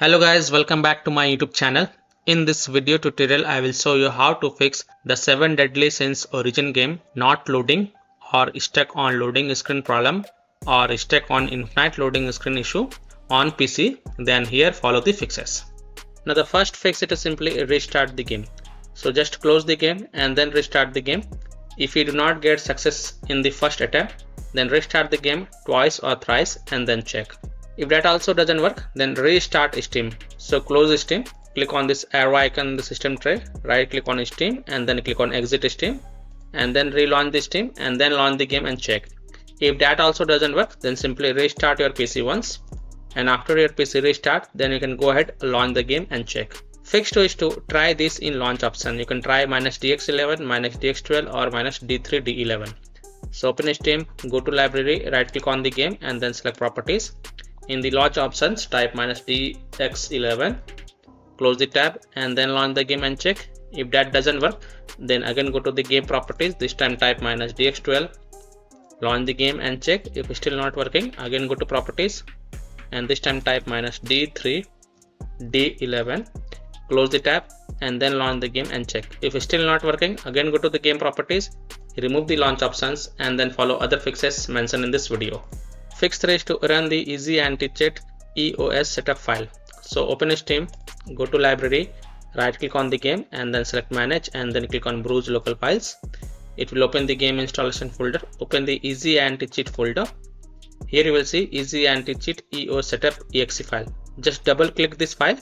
Hello guys, welcome back to my YouTube channel. In this video tutorial, I will show you how to fix the 7 deadly sins origin game not loading or stuck on loading screen problem or stuck on infinite loading screen issue on PC. Then here follow the fixes. Now the first fix is to simply restart the game. So just close the game and then restart the game. If you do not get success in the first attempt, then restart the game twice or thrice and then check. If that also doesn't work, then restart Steam. So close Steam, click on this arrow icon in the system tray, right click on Steam and then click on exit Steam and then relaunch the Steam and then launch the game and check. If that also doesn't work, then simply restart your PC once, and after your PC restart, then you can go ahead, launch the game and check. Fix 2 is to try this in launch option. You can try -dx11, -dx12 or -d3 d11. So open Steam, go to library, right click on the game and then select properties. In the launch options, type -dx11, close the tab and then launch the game and check. If that doesn't work, then again go to the game properties, this time type -dx12, launch the game and check. If still not working, again go to properties and this time type -d3 d11, close the tab and then launch the game and check. If still not working, again go to the game properties, remove the launch options and then follow other fixes mentioned in this video. Fix 3 is to run the easy anti-cheat EOS setup file. So open Steam, go to library, right click on the game and then select manage and then click on browse local files. It will open the game installation folder. Open the easy anti-cheat folder. Here you will see easy anti-cheat EOS setup exe file. Just double click this file.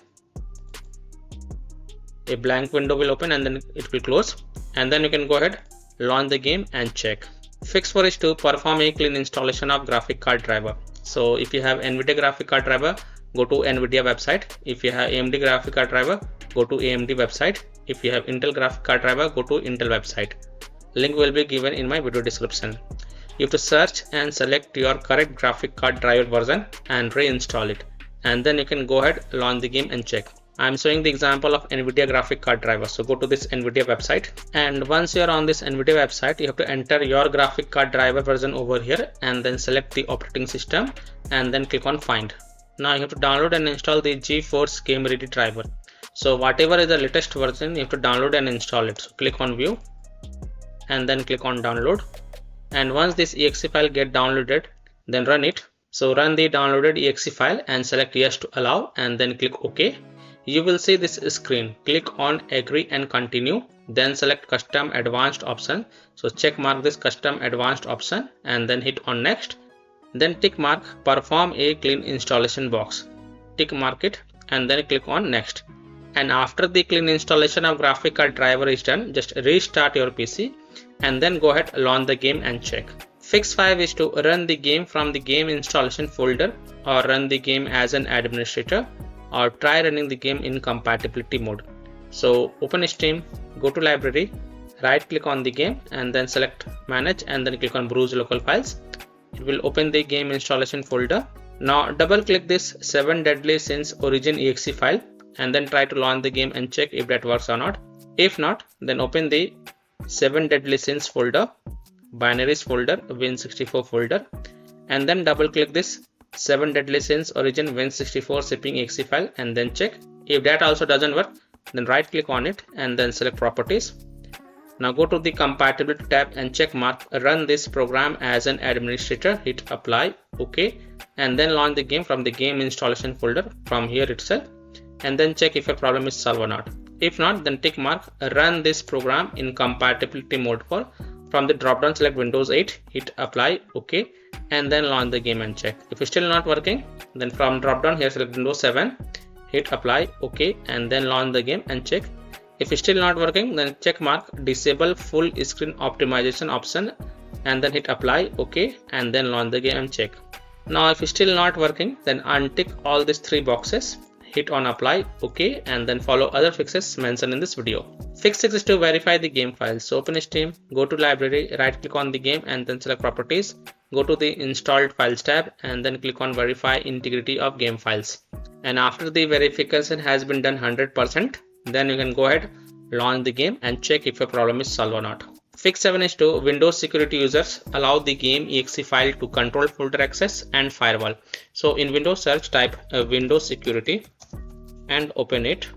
A blank window will open and then it will close, and then you can go ahead, launch the game and check. Fix 4 is to perform a clean installation of graphic card driver. So if you have NVIDIA graphic card driver, go to NVIDIA website. If you have AMD graphic card driver, go to AMD website. If you have Intel graphic card driver, go to Intel website. Link will be given in my video description. You have to search and select your correct graphic card driver version and reinstall it, and then you can go ahead, launch the game and check. I am showing the example of NVIDIA graphic card driver. So go to this NVIDIA website, and once you are on this NVIDIA website, you have to enter your graphic card driver version over here and then select the operating system and then click on find. Now you have to download and install the GeForce Game Ready driver. So whatever is the latest version, you have to download and install it. So click on view and then click on download, and once this exe file get downloaded, then run it. So run the downloaded exe file and select yes to allow and then click OK. You will see this screen. Click on agree and continue, then select custom advanced option. So check mark this custom advanced option and then hit on next. Then tick mark perform a clean installation box. Tick mark it and then click on next. And after the clean installation of graphic card driver is done, just restart your PC and then go ahead, launch the game and check. Fix 5 is to run the game from the game installation folder or run the game as an administrator, or try running the game in compatibility mode. So open Steam, go to library, right click on the game and then select manage and then click on browse local files. It will open the game installation folder. Now double click this 7 deadly sins origin exe file and then try to launch the game and check if that works or not. If not, then open the 7 deadly sins folder, binaries folder, Win64 folder, and then double click this 7 deadly sins origin Win64 shipping exe file and then check. If that also doesn't work, then right click on it and then select properties. Now go to the compatibility tab and check mark run this program as an administrator, hit apply, OK, and then launch the game from the game installation folder from here itself and then check if your problem is solved or not. If not, then tick mark run this program in compatibility mode for. From the drop down select Windows 8, hit apply, OK, and then launch the game and check. If it's still not working, then from drop down here select Windows 7, hit apply, OK, and then launch the game and check. If it's still not working, then check mark disable full screen optimization option and then hit apply, OK, and then launch the game and check. Now if it's still not working, then untick all these 3 boxes, hit on apply, OK, and then follow other fixes mentioned in this video. Fix 6 is to verify the game files. So open Steam, go to library, right click on the game and then select properties. Go to the installed files tab and then click on verify integrity of game files. And after the verification has been done 100%, then you can go ahead, launch the game and check if your problem is solved or not. Fix 7 is to Windows security users allow the game exe file to control folder access and firewall. So in Windows search type Windows security and open it.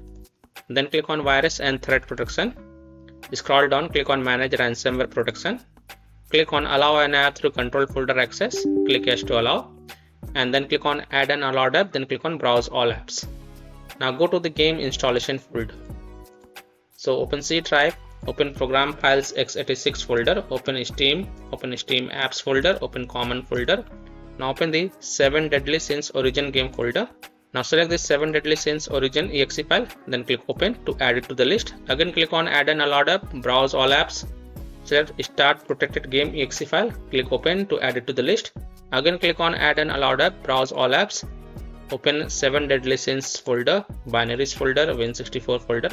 Then click on virus and threat protection. Scroll down, click on manage ransomware protection. Click on allow an app through control folder access. Click yes to allow. And then click on add an allowed app. Then click on browse all apps. Now go to the game installation folder. So open C drive, open program files x86 folder, open Steam apps folder, open common folder. Now open the 7 Deadly Sins origin game folder. Now select this 7 Deadly Sins origin exe file, then click open to add it to the list. Again click on add an allowed app, browse all apps. Select start protected game exe file, click open to add it to the list. Again click on add an allowed app, browse all apps. Open 7 Deadly Sins folder, binaries folder, Win64 folder.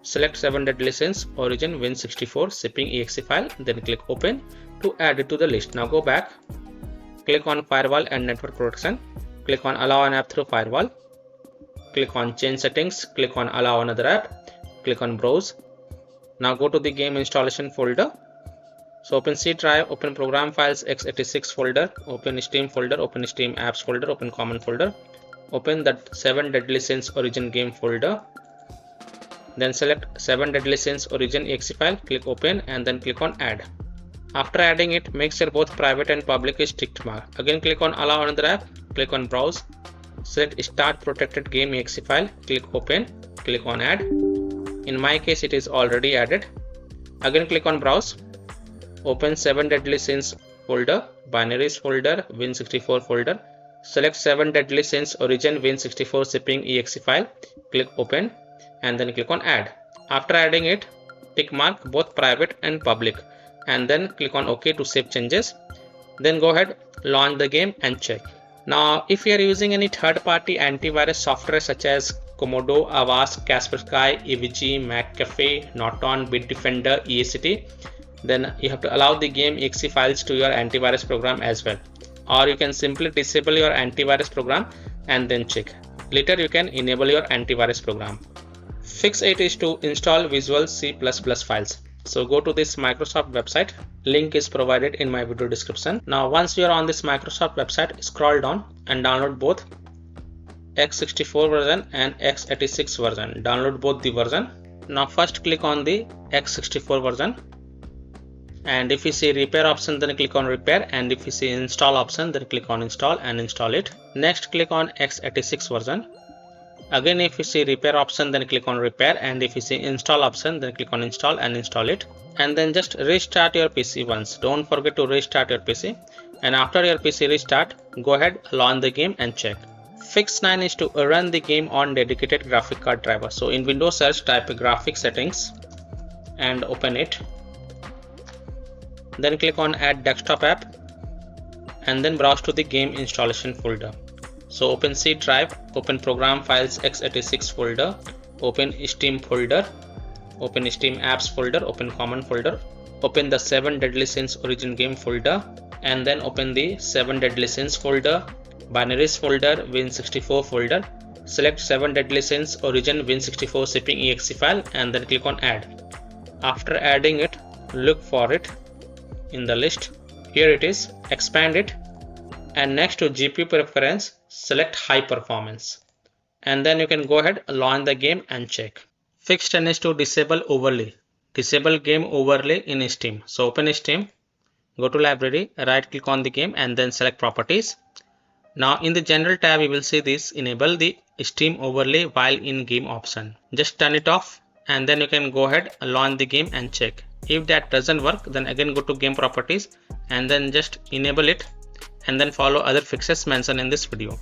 Select 7 Deadly Sins origin Win64 shipping exe file, then click open to add it to the list. Now go back, click on firewall and network protection, click on allow an app through firewall, click on change settings, click on allow another app, click on browse. Now go to the game installation folder. So open C drive, open program files x86 folder, open Steam folder, open Steam apps folder, open common folder. Open that 7 Deadly Sins origin game folder. Then select 7 Deadly Sins origin exe file, click open and then click on add. After adding it, make sure both private and public is ticked mark. Again click on allow another app, click on browse, select start protected game exe file, click open, click on add. In my case it is already added. Again click on browse, open 7 Deadly Sins folder, binaries folder, Win64 folder. Select 7 Deadly Sins origin Win64 shipping exe file, click open and then click on add. After adding it, tick mark both private and public and then click on OK to save changes. Then go ahead, launch the game and check. Now if you are using any third-party antivirus software such as Komodo, Avast, Kaspersky, EVG, McAfee, Norton, Bitdefender, EACT, then you have to allow the game exe files to your antivirus program as well. Or you can simply disable your antivirus program and then check. Later you can enable your antivirus program. Fix 8 is to install Visual C++ files. So go to this Microsoft website. Link is provided in my video description. Now once you are on this Microsoft website, scroll down and download both x64 version and x86 version. Download both the version. Now first click on the x64 version. And if you see repair option, then click on repair, and if you see install option, then click on install and install it. Next click on x86 version. Again if you see repair option, then click on repair, and if you see install option, then click on install and install it. And then just restart your PC once. Don't forget to restart your PC. And after your PC restart, go ahead, launch the game and check. Fix 9 is to run the game on dedicated graphic card driver. So in Windows search, type graphic settings and open it. Then click on add desktop app and then browse to the game installation folder. So open C drive, open program files x86 folder, open Steam folder, open Steam apps folder, open common folder, open the 7 Deadly Sins origin game folder, and then open the 7 Deadly Sins folder, binaries folder, Win64 folder. Select 7 Deadly Sins origin Win64 shipping exe file and then click on add. After adding it, look for it in the list. Here it is, expand it, and next to GPU preference, select high performance, and then you can go ahead, launch the game and check. Fix 10 is to disable overlay. Disable game overlay in Steam. So open Steam, go to library, right click on the game and then select properties. Now in the general tab you will see this enable the Steam overlay while in game option. Just turn it off and then you can go ahead, launch the game and check. If that doesn't work, then again go to game properties and then just enable it and then follow other fixes mentioned in this video.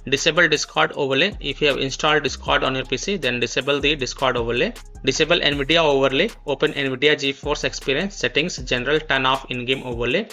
Disable Discord overlay. If you have installed Discord on your PC, then disable the Discord overlay. Disable NVIDIA overlay. Open NVIDIA GeForce Experience settings, general, turn off in-game overlay.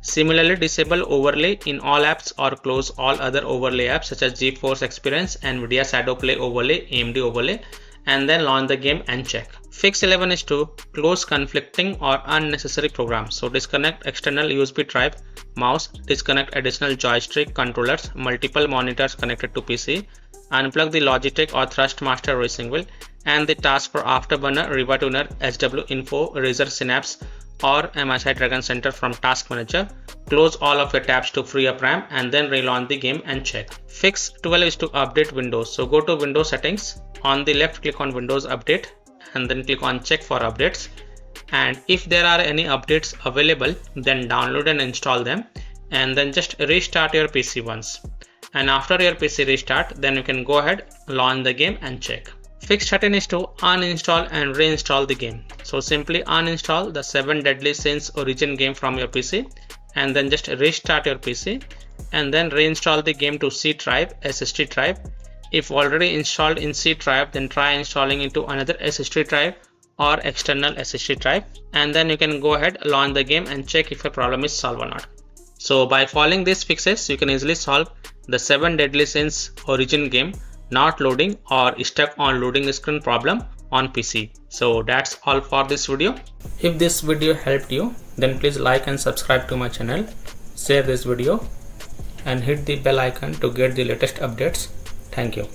Similarly, disable overlay in all apps or close all other overlay apps such as GeForce Experience, NVIDIA Shadow Play overlay, AMD overlay, and then launch the game and check. Fix 11 is to close conflicting or unnecessary programs. So disconnect external USB drive, mouse, disconnect additional joystick controllers, multiple monitors connected to PC, unplug the Logitech or Thrustmaster racing wheel, and the task for Afterburner, RivaTuner, HW Info, Razer Synapse, or MSI Dragon Center from Task Manager. Close all of your tabs to free up RAM and then relaunch the game and check. Fix 12 is to update Windows. So go to Windows settings on the left click on Windows Update and then click on check for updates, and if there are any updates available then download and install them, and then just restart your PC once. And after your PC restart, then you can go ahead, launch the game and check. Fix setting is to uninstall and reinstall the game. So simply uninstall the 7 Deadly Sins origin game from your PC and then just restart your PC and then reinstall the game to C drive, SSD drive. If already installed in C drive, then try installing into another SSD drive or external SSD drive, and then you can go ahead, launch the game and check if a problem is solved or not. So by following these fixes, you can easily solve the 7 Deadly Sins origin game not loading or stuck on loading screen problem on PC. So that's all for this video. If this video helped you, then please like and subscribe to my channel, share this video and hit the bell icon to get the latest updates. Thank you.